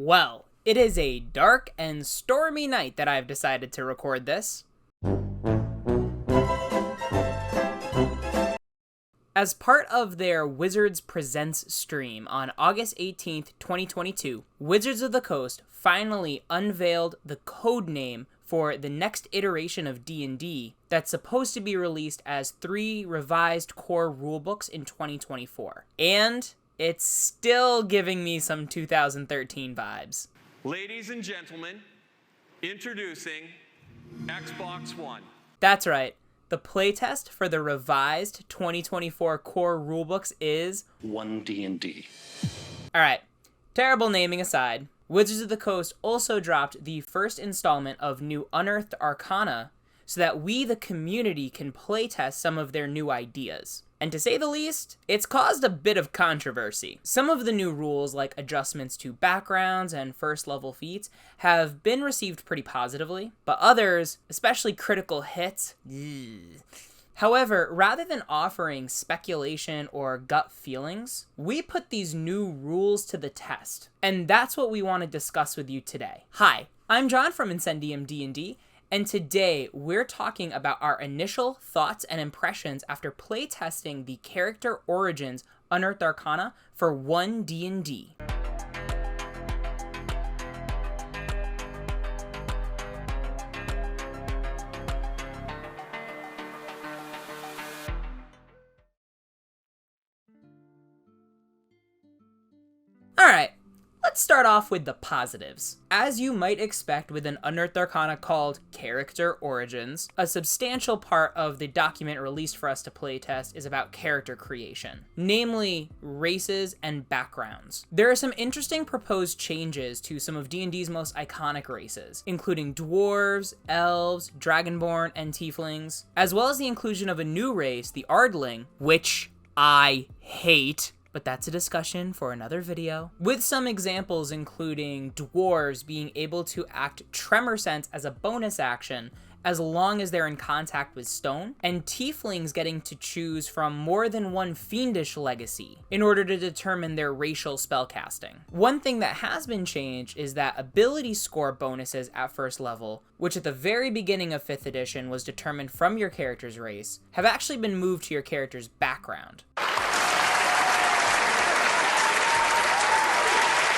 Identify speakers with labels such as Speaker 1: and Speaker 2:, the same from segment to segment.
Speaker 1: Well, it is a dark and stormy night that I've decided to record this. As part of their Wizards Presents stream on August 18th, 2022, Wizards of the Coast finally unveiled the code name for the next iteration of D&D that's supposed to be released as 3 revised core rulebooks in 2024. And it's still giving me some 2013 vibes.
Speaker 2: Ladies and gentlemen, introducing Xbox One.
Speaker 1: That's right. The playtest for the revised 2024 core rulebooks is
Speaker 3: 1 D&D.
Speaker 1: Alright, terrible naming aside, Wizards of the Coast also dropped the first installment of new Unearthed Arcana so that we, the community, can playtest some of their new ideas. And to say the least, it's caused a bit of controversy. Some of the new rules, like adjustments to backgrounds and first level feats, have been received pretty positively, but others, especially critical hits, However, rather than offering speculation or gut feelings, we put these new rules to the test. And that's what we want to discuss with you today. Hi, I'm John from Incendium D&D, and today we're talking about our initial thoughts and impressions after playtesting the Character Origins Unearthed Arcana for 1 D&D. Alright, let's start off with the positives. As you might expect with an Unearthed Arcana called Character Origins, a substantial part of the document released for us to playtest is about character creation, namely races and backgrounds. There are some interesting proposed changes to some of D&D's most iconic races, including dwarves, elves, dragonborn, and tieflings, as well as the inclusion of a new race, the Ardling, which I hate. But that's a discussion for another video. With some examples including dwarves being able to act Tremor Sense as a bonus action as long as they're in contact with stone, and tieflings getting to choose from more than one fiendish legacy in order to determine their racial spellcasting. One thing that has been changed is that ability score bonuses at first level, which at the very beginning of 5th edition was determined from your character's race, have actually been moved to your character's background.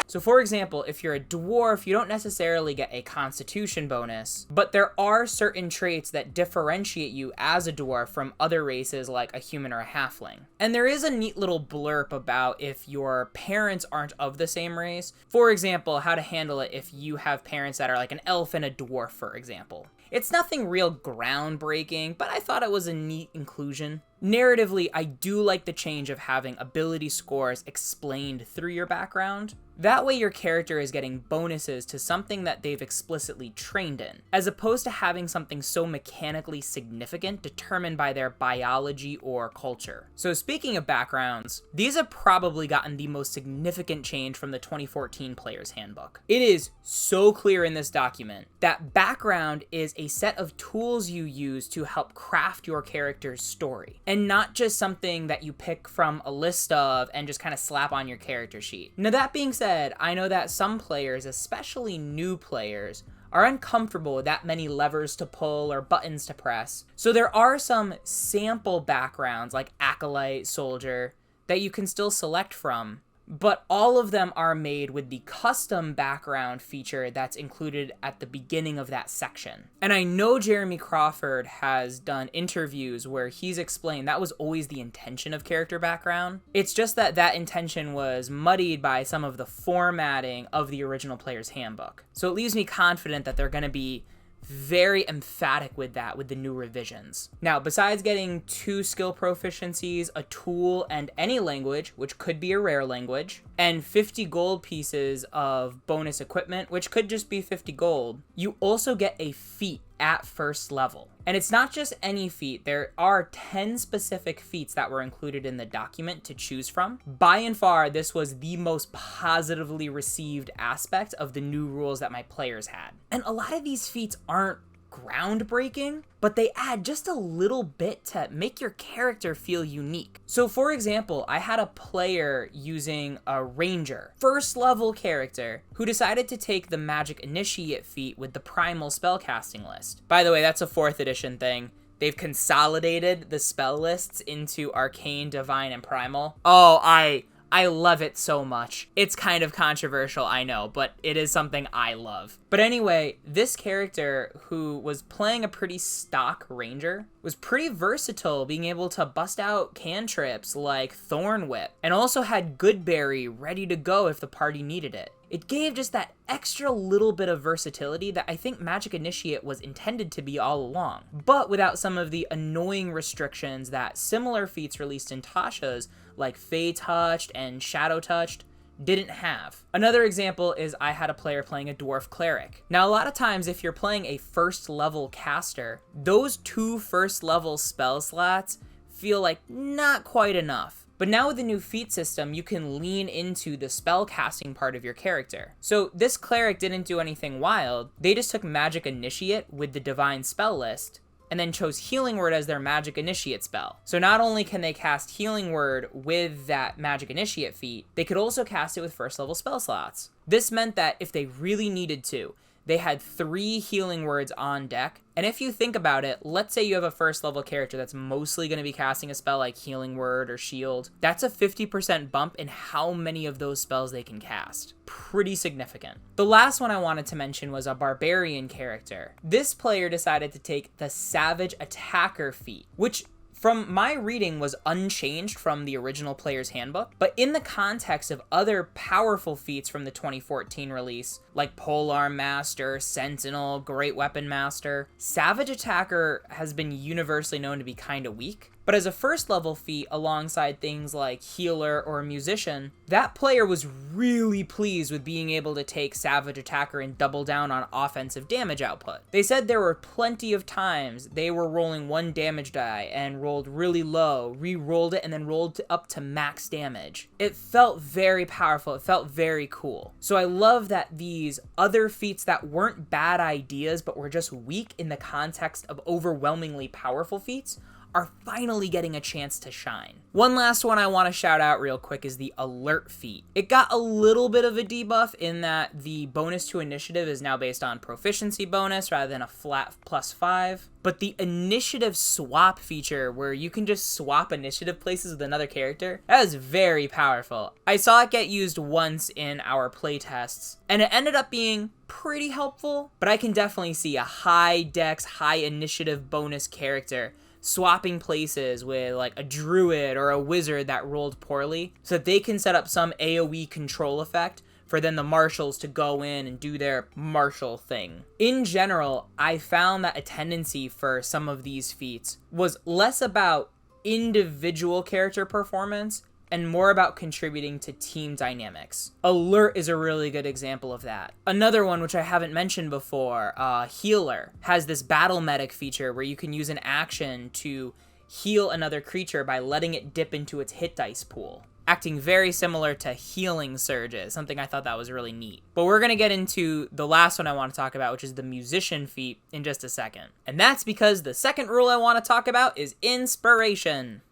Speaker 1: So for example, if you're a dwarf, you don't necessarily get a constitution bonus, but there are certain traits that differentiate you as a dwarf from other races like a human or a halfling. And there is a neat little blurb about if your parents aren't of the same race. For example, how to handle it if you have parents that are like an elf and a dwarf, for example. It's nothing real groundbreaking, but I thought it was a neat inclusion. Narratively, I do like the change of having ability scores explained through your background. That way your character is getting bonuses to something that they've explicitly trained in, as opposed to having something so mechanically significant determined by their biology or culture. So speaking of backgrounds, these have probably gotten the most significant change from the 2014 Player's Handbook. It is so clear in this document that background is a set of tools you use to help craft your character's story, and not just something that you pick from a list of and just kind of slap on your character sheet. Now that being said, I know that some players, especially new players, are uncomfortable with that many levers to pull or buttons to press. So there are some sample backgrounds like Acolyte, Soldier, that you can still select from, but all of them are made with the custom background feature that's included at the beginning of that section. And I know Jeremy Crawford has done interviews where he's explained that was always the intention of character background. It's just that that intention was muddied by some of the formatting of the original Player's Handbook. So it leaves me confident that they're going to be very emphatic with that with the new revisions. Now, besides getting 2 skill proficiencies, a tool, and any language, which could be a rare language, and 50 gold pieces of bonus equipment, which could just be 50 gold, you also get a feat at first level. And it's not just any feat, there are 10 specific feats that were included in the document to choose from. By and far, this was the most positively received aspect of the new rules that my players had. And a lot of these feats aren't groundbreaking, but they add just a little bit to make your character feel unique. So for example, I had a player using a ranger, first level character, who decided to take the magic initiate feat with the primal spellcasting list. By the way, that's a 4th edition thing. They've consolidated the spell lists into arcane, divine, and primal. Oh, I love it so much. It's kind of controversial, I know, but it is something I love. But anyway, this character, who was playing a pretty stock ranger, was pretty versatile, being able to bust out cantrips like Thorn Whip, and also had Goodberry ready to go if the party needed it. It gave just that extra little bit of versatility that I think Magic Initiate was intended to be all along, but without some of the annoying restrictions that similar feats released in Tasha's, like Fey Touched and Shadow Touched, didn't have. Another example is I had a player playing a Dwarf Cleric. Now, a lot of times if you're playing a first level caster, those 2 first level spell slots feel like not quite enough. But now with the new feat system, you can lean into the spell casting part of your character. So this cleric didn't do anything wild. They just took Magic Initiate with the divine spell list, and then chose Healing Word as their Magic Initiate spell. So not only can they cast Healing Word with that Magic Initiate feat, they could also cast it with first level spell slots. This meant that if they really needed to, they had 3 Healing Words on deck. And if you think about it, let's say you have a first level character that's mostly going to be casting a spell like Healing Word or Shield. That's a 50% bump in how many of those spells they can cast. Pretty significant. The last one I wanted to mention was a Barbarian character. This player decided to take the Savage Attacker feat, which from my reading was unchanged from the original player's handbook, but in the context of other powerful feats from the 2014 release, like Polearm Master, Sentinel, Great Weapon Master, Savage Attacker has been universally known to be kinda weak. But as a first level feat alongside things like Healer or Musician, that player was really pleased with being able to take Savage Attacker and double down on offensive damage output. They said there were plenty of times they were rolling 1 damage die and rolled really low, re-rolled it, and then rolled up to max damage. It felt very powerful, it felt very cool. So I love that these other feats that weren't bad ideas but were just weak in the context of overwhelmingly powerful feats are finally getting a chance to shine. One last one I want to shout out real quick is the Alert feat. It got a little bit of a debuff in that the bonus to initiative is now based on proficiency bonus rather than a flat +5. But the initiative swap feature, where you can just swap initiative places with another character, that is very powerful. I saw it get used once in our playtests, and it ended up being pretty helpful, but I can definitely see a high dex, high initiative bonus character swapping places with like a druid or a wizard that rolled poorly so that they can set up some AoE control effect for then the marshals to go in and do their marshal thing. In general, I found that a tendency for some of these feats was less about individual character performance and more about contributing to team dynamics. Alert is a really good example of that. Another one, which I haven't mentioned before, Healer, has this battle medic feature where you can use an action to heal another creature by letting it dip into its hit dice pool, acting very similar to healing surges, something I thought that was really neat. But we're gonna get into the last one I want to talk about, which is the Musician feat, in just a second. And that's because the second rule I want to talk about is inspiration.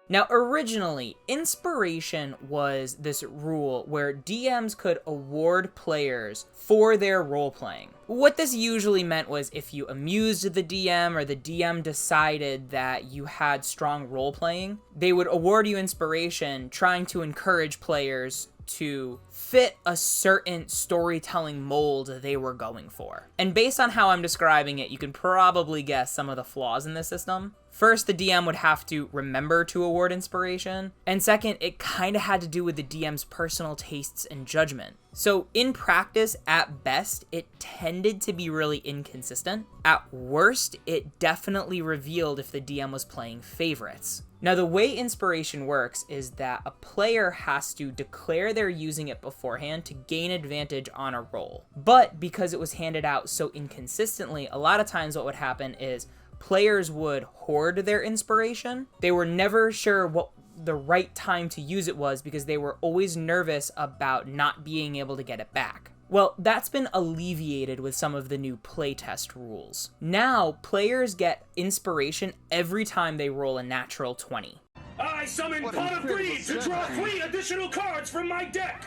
Speaker 1: Now, originally, inspiration was this rule where DMs could award players for their role-playing. What this usually meant was if you amused the DM or the DM decided that you had strong role-playing, they would award you inspiration, trying to encourage players to fit a certain storytelling mold they were going for. And based on how I'm describing it, you can probably guess some of the flaws in this system. First, the DM would have to remember to award inspiration, and second, it kind of had to do with the DM's personal tastes and judgment. So in practice, at best, it tended to be really inconsistent. At worst, it definitely revealed if the DM was playing favorites. Now, the way inspiration works is that a player has to declare they're using it beforehand to gain advantage on a roll. But because it was handed out so inconsistently, a lot of times what would happen is players would hoard their inspiration. They were never sure what the right time to use it was because they were always nervous about not being able to get it back. Well, that's been alleviated with some of the new playtest rules. Now, players get inspiration every time they roll a natural 20.
Speaker 3: I summon Pot of Greed to draw 3 additional cards from my deck!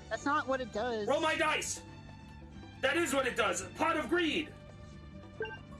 Speaker 4: That's not what it does.
Speaker 3: Roll my dice! That is what it does, Pot of Greed!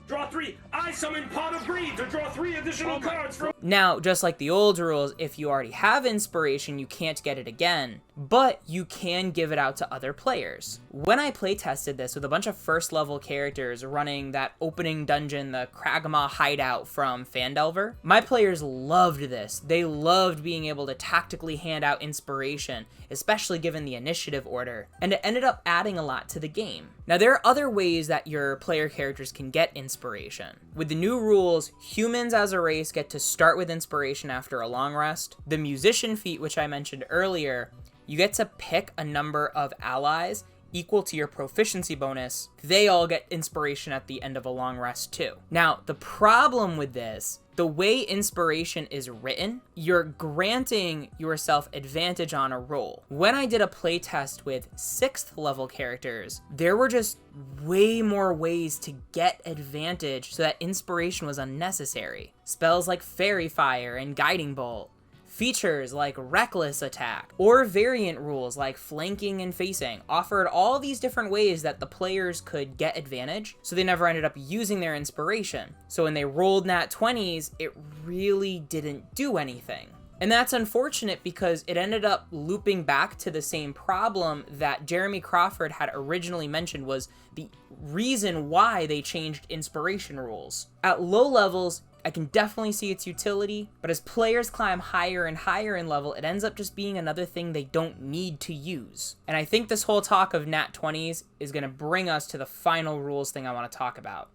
Speaker 3: Draw 3. I summon Pot of Greed to draw 3 additional cards from...
Speaker 1: Now, just like the old rules, if you already have inspiration, you can't get it again, but you can give it out to other players. When I playtested this with a bunch of first level characters running that opening dungeon, the Kragma hideout from Phandelver, my players loved this. They loved being able to tactically hand out inspiration, especially given the initiative order, and it ended up adding a lot to the game. Now, there are other ways that your player characters can get inspiration. With the new rules, humans as a race get to start with inspiration after a long rest. The musician feat, which I mentioned earlier, you get to pick a number of allies equal to your proficiency bonus. They all get inspiration at the end of a long rest too. Now, the problem with this, the way inspiration is written, you're granting yourself advantage on a roll. When I did a playtest with 6th level characters, there were just way more ways to get advantage so that inspiration was unnecessary. Spells like Fairy Fire and Guiding Bolt, features like Reckless Attack, or variant rules like Flanking and Facing offered all these different ways that the players could get advantage, so they never ended up using their inspiration. So when they rolled nat 20s, it really didn't do anything. And that's unfortunate because it ended up looping back to the same problem that Jeremy Crawford had originally mentioned was the reason why they changed inspiration rules. At low levels, I can definitely see its utility, but as players climb higher and higher in level, it ends up just being another thing they don't need to use. And I think this whole talk of nat 20s is going to bring us to the final rules thing I want to talk about.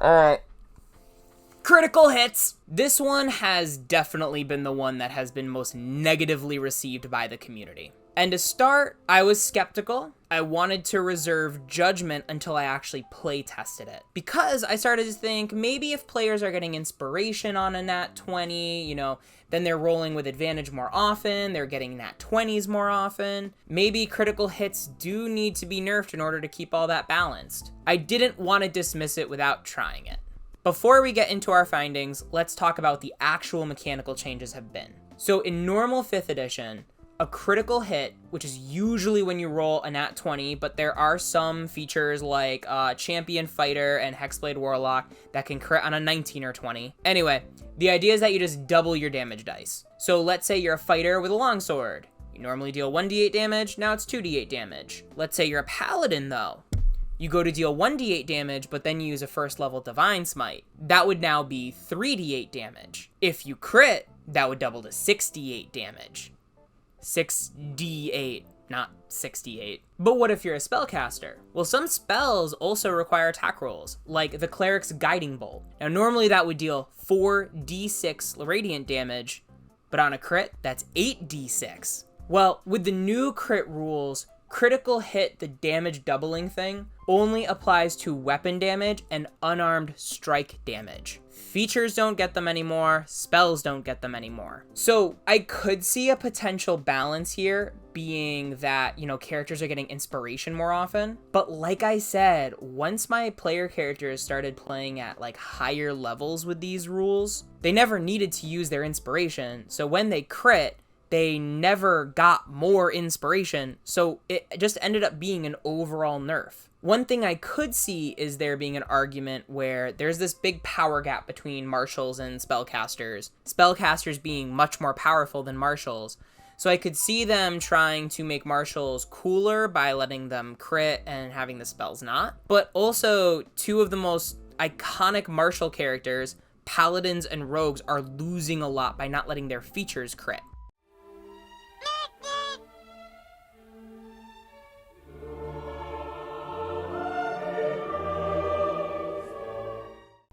Speaker 1: Alright. Critical hits! This one has definitely been the one that has been most negatively received by the community. And to start, I was skeptical. I wanted to reserve judgment until I actually play tested it. Because I started to think maybe if players are getting inspiration on a nat 20, then they're rolling with advantage more often, they're getting nat 20s more often. Maybe critical hits do need to be nerfed in order to keep all that balanced. I didn't want to dismiss it without trying it. Before we get into our findings, let's talk about the actual mechanical changes have been. So in normal 5th edition, a critical hit, which is usually when you roll a nat 20, but there are some features like Champion Fighter and Hexblade Warlock that can crit on a 19 or 20. Anyway, the idea is that you just double your damage dice. So let's say you're a fighter with a longsword. You normally deal 1d8 damage, now it's 2d8 damage. Let's say you're a paladin though. You go to deal 1d8 damage, but then you use a 1st level Divine Smite. That would now be 3d8 damage. If you crit, that would double to 6d8 damage. 6d8, not 68. But what if you're a spellcaster? Well, some spells also require attack rolls, like the Cleric's Guiding Bolt. Now, normally that would deal 4d6 radiant damage, but on a crit, that's 8d6. Well, with the new crit rules, critical hit, the damage doubling thing, only applies to weapon damage and unarmed strike damage. Features don't get them anymore, spells don't get them anymore. So I could see a potential balance here being that, characters are getting inspiration more often. But like I said, once my player characters started playing at higher levels with these rules, they never needed to use their inspiration. So when they crit, they never got more inspiration, so it just ended up being an overall nerf. One thing I could see is there being an argument where there's this big power gap between marshals and spellcasters being much more powerful than marshals. So I could see them trying to make marshals cooler by letting them crit and having the spells not. But also, two of the most iconic martial characters, paladins and rogues, are losing a lot by not letting their features crit.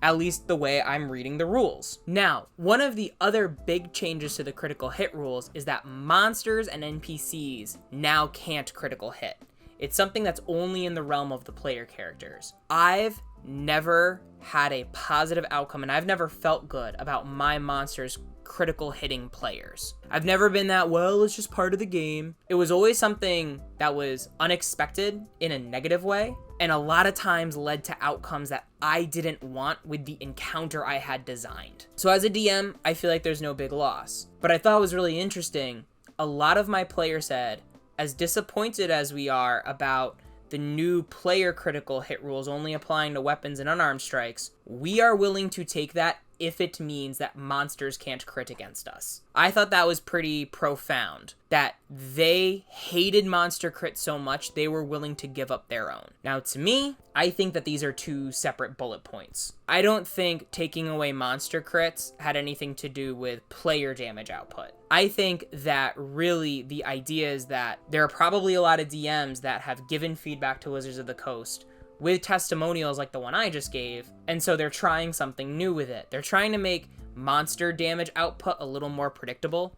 Speaker 1: At least the way I'm reading the rules. Now, one of the other big changes to the critical hit rules is that monsters and NPCs now can't critical hit. It's something that's only in the realm of the player characters. I've never had a positive outcome, and I've never felt good about my monsters critical hitting players. I've never been that, well, it's just part of the game. It was always something that was unexpected in a negative way, and a lot of times led to outcomes that I didn't want with the encounter I had designed. So as a DM, I feel like there's no big loss. But I thought it was really interesting. A lot of my players said, as disappointed as we are about the new player critical hit rules only applying to weapons and unarmed strikes, we are willing to take that if it means that monsters can't crit against us. I thought that was pretty profound, that they hated monster crit so much they were willing to give up their own. Now to me, I think that these are two separate bullet points. I don't think taking away monster crits had anything to do with player damage output. I think that really the idea is that there are probably a lot of DMs that have given feedback to Wizards of the Coast with testimonials like the one I just gave, and so they're trying something new with it. They're trying to make monster damage output a little more predictable,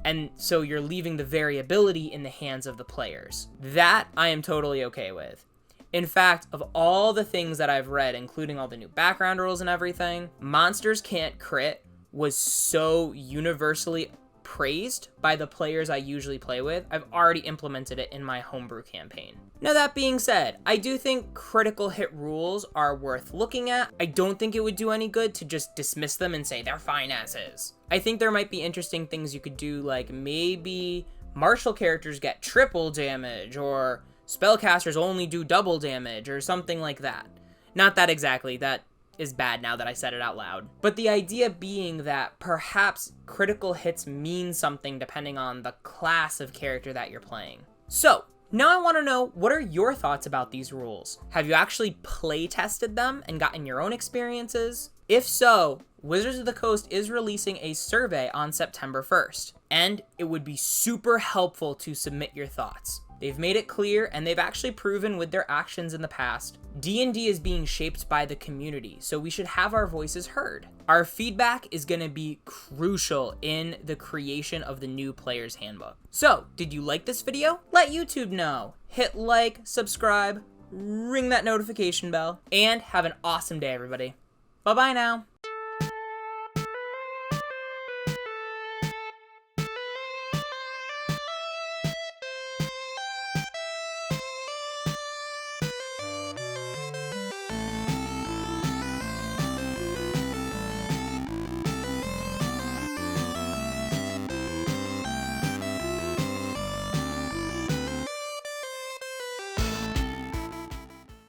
Speaker 1: and so you're leaving the variability in the hands of the players. That I am totally okay with. In fact, of all the things that I've read, including all the new background rules and everything, monsters can't crit was so universally praised by the players I usually play with. I've already implemented it in my homebrew campaign. Now that being said, I do think critical hit rules are worth looking at. I don't think it would do any good to just dismiss them and say they're fine as is. I think there might be interesting things you could do, like maybe martial characters get triple damage, or spellcasters only do double damage, or something like that. Not that exactly, that is bad now that I said it out loud. But the idea being that perhaps critical hits mean something depending on the class of character that you're playing. So, now I want to know, what are your thoughts about these rules? Have you actually play tested them and gotten your own experiences? If so, Wizards of the Coast is releasing a survey on September 1st, and it would be super helpful to submit your thoughts. They've made it clear, and they've actually proven with their actions in the past, D&D is being shaped by the community, so we should have our voices heard. Our feedback is going to be crucial in the creation of the new Player's Handbook. So, did you like this video? Let YouTube know. Hit like, subscribe, ring that notification bell, and have an awesome day, everybody. Bye-bye now.